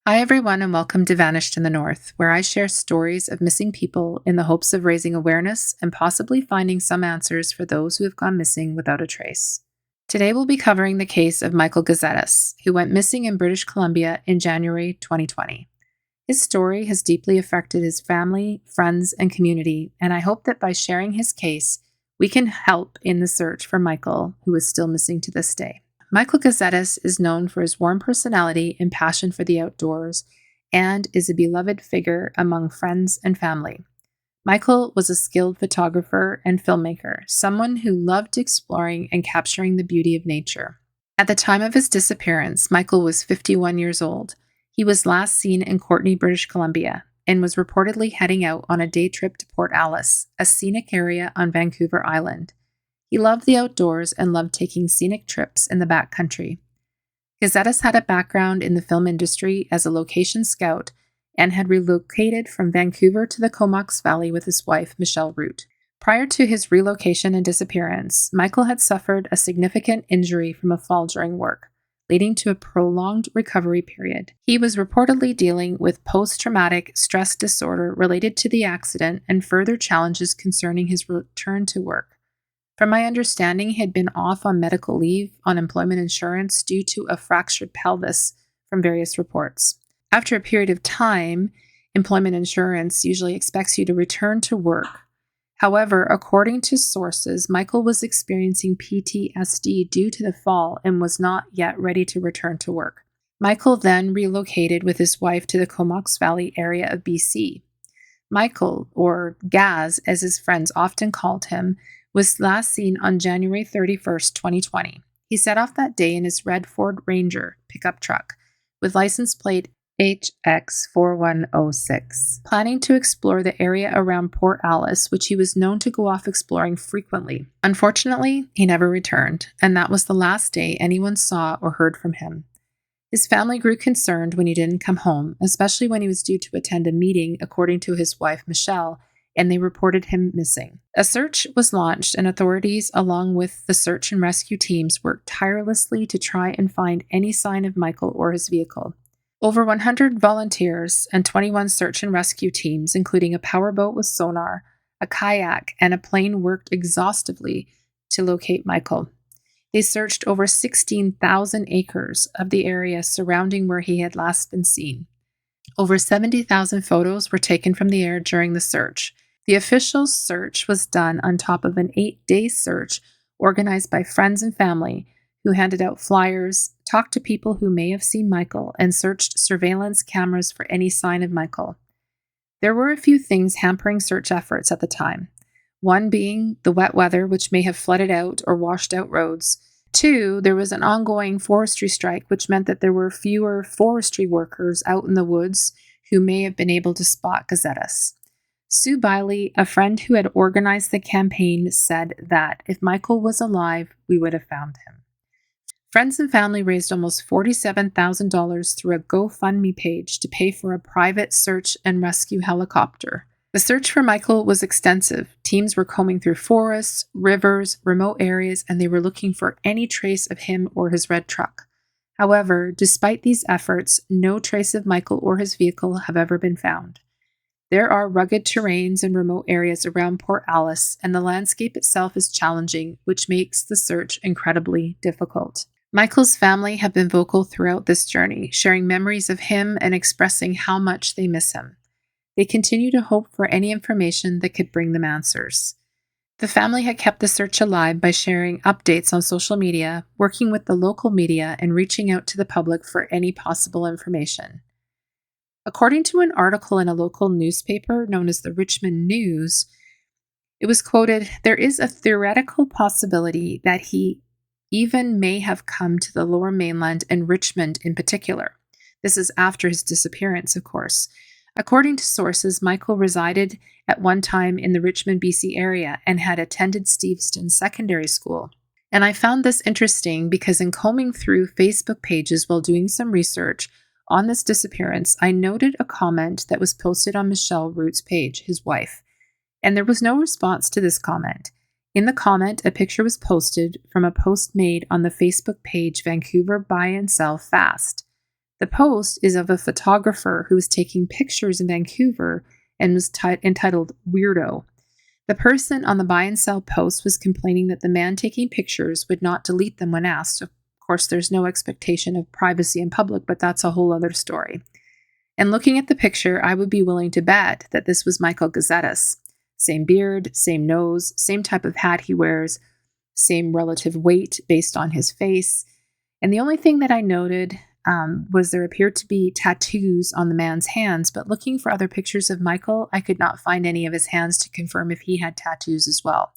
Hi, everyone, and welcome to Vanished in the North, where I share stories of missing people in the hopes of raising awareness and possibly finding some answers for those who have gone missing without a trace. Today, we'll be covering the case of Michael Gazetas, who went missing in British Columbia in January 2020. His story has deeply affected his family, friends, and community, and I hope that by sharing his case, we can help in the search for Michael, who is still missing to this day. Michael Gazetas is known for his warm personality and passion for the outdoors, and is a beloved figure among friends and family. Michael was a skilled photographer and filmmaker, someone who loved exploring and capturing the beauty of nature. At the time of his disappearance, Michael was 51 years old. He was last seen in Courtenay, British Columbia, and was reportedly heading out on a day trip to Port Alice, a scenic area on Vancouver Island. He loved the outdoors and loved taking scenic trips in the backcountry. Gazetas had a background in the film industry as a location scout and had relocated from Vancouver to the Comox Valley with his wife, Michelle Root. Prior to his relocation and disappearance, Michael had suffered a significant injury from a fall during work, leading to a prolonged recovery period. He was reportedly dealing with post-traumatic stress disorder related to the accident and further challenges concerning his return to work. From my understanding, he had been off on medical leave on employment insurance due to a fractured pelvis from various reports. After a period of time, employment insurance usually expects you to return to work. However, according to sources, Michael was experiencing PTSD due to the fall and was not yet ready to return to work. Michael then relocated with his wife to the Comox Valley area of BC. Michael, or Gaz as his friends often called him, was last seen on January 31st, 2020. He set off that day in his red Ford Ranger pickup truck with license plate HX4106, planning to explore the area around Port Alice, which he was known to go off exploring frequently. Unfortunately, he never returned, and that was the last day anyone saw or heard from him. His family grew concerned when he didn't come home, especially when he was due to attend a meeting, according to his wife, Michelle, and they reported him missing. A search was launched, and authorities, along with the search and rescue teams, worked tirelessly to try and find any sign of Michael or his vehicle. Over 100 volunteers and 21 search and rescue teams, including a powerboat with sonar, a kayak, and a plane, worked exhaustively to locate Michael. They searched over 16,000 acres of the area surrounding where he had last been seen. Over 70,000 photos were taken from the air during the search. The official search was done on top of an 8-day search organized by friends and family who handed out flyers, talked to people who may have seen Michael, and searched surveillance cameras for any sign of Michael. There were a few things hampering search efforts at the time. One being the wet weather, which may have flooded out or washed out roads. 2, there was an ongoing forestry strike, which meant that there were fewer forestry workers out in the woods who may have been able to spot Gazetas. Sue Biley, a friend who had organized the campaign, said that if Michael was alive, we would have found him. Friends and family raised almost $47,000 through a GoFundMe page to pay for a private search and rescue helicopter. The search for Michael was extensive. Teams were combing through forests, rivers, remote areas, and they were looking for any trace of him or his red truck. However, despite these efforts, no trace of Michael or his vehicle have ever been found. There are rugged terrains and remote areas around Port Alice, and the landscape itself is challenging, which makes the search incredibly difficult. Michael's family have been vocal throughout this journey, sharing memories of him and expressing how much they miss him. They continue to hope for any information that could bring them answers. The family had kept the search alive by sharing updates on social media, working with the local media, and reaching out to the public for any possible information. According to an article in a local newspaper known as the Richmond News, it was quoted, "There is a theoretical possibility that he even may have come to the Lower Mainland and Richmond in particular." This is after his disappearance, of course. According to sources, Michael resided at one time in the Richmond, BC area and had attended Steveston Secondary School. And I found this interesting because in combing through Facebook pages while doing some research on this disappearance, I noted a comment that was posted on Michelle Root's page, his wife, and there was no response to this comment. In the comment, a picture was posted from a post made on the Facebook page Vancouver Buy and Sell Fast. The post is of a photographer who was taking pictures in Vancouver and was entitled Weirdo. The person on the buy and sell post was complaining that the man taking pictures would not delete them when asked. Of course, there's no expectation of privacy in public, but that's a whole other story. And looking at the picture, I would be willing to bet that this was Michael Gazetas. Same beard, same nose, same type of hat he wears, same relative weight based on his face. And the only thing that I noted was there appeared to be tattoos on the man's hands, but looking for other pictures of Michael, I could not find any of his hands to confirm if he had tattoos as well.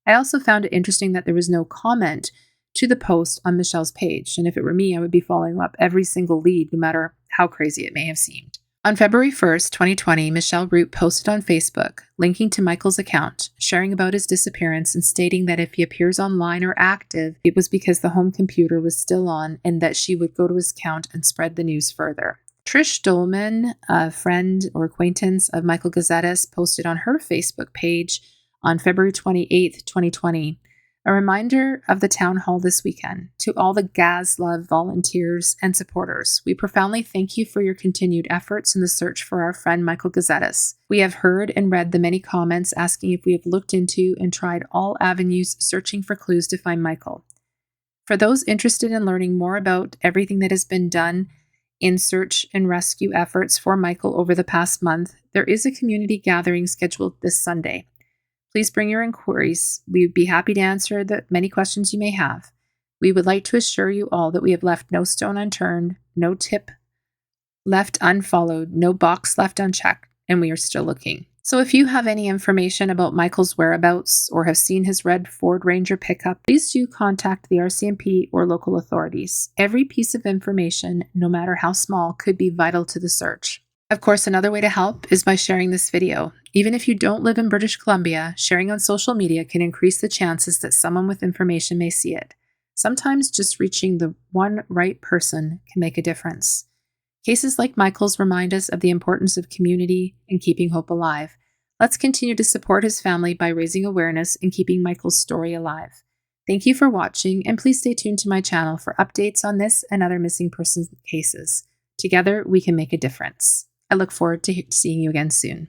I also found it interesting that there was no comment to the post on Michelle's page, and if it were me, I would be following up every single lead, no matter how crazy it may have seemed. On February 1st, 2020, Michelle Root posted on Facebook, linking to Michael's account, sharing about his disappearance and stating that if he appears online or active, it was because the home computer was still on and that she would go to his account and spread the news further. Trish Dolman, a friend or acquaintance of Michael Gazetas, posted on her Facebook page on February 28th, 2020, a reminder of the town hall this weekend. To all the Gaz Love volunteers and supporters, we profoundly thank you for your continued efforts in the search for our friend Michael Gazetas. We have heard and read the many comments asking if we have looked into and tried all avenues searching for clues to find Michael. For those interested in learning more about everything that has been done in search and rescue efforts for Michael over the past month, there is a community gathering scheduled this Sunday. Please bring your inquiries. We would be happy to answer the many questions you may have. We would like to assure you all that we have left no stone unturned, no tip left unfollowed, no box left unchecked, and we are still looking. So if you have any information about Michael's whereabouts or have seen his red Ford Ranger pickup, please do contact the RCMP or local authorities. Every piece of information, no matter how small, could be vital to the search. Of course, another way to help is by sharing this video. Even if you don't live in British Columbia, sharing on social media can increase the chances that someone with information may see it. Sometimes just reaching the one right person can make a difference. Cases like Michael's remind us of the importance of community and keeping hope alive. Let's continue to support his family by raising awareness and keeping Michael's story alive. Thank you for watching, and please stay tuned to my channel for updates on this and other missing persons cases. Together, we can make a difference. I look forward to seeing you again soon.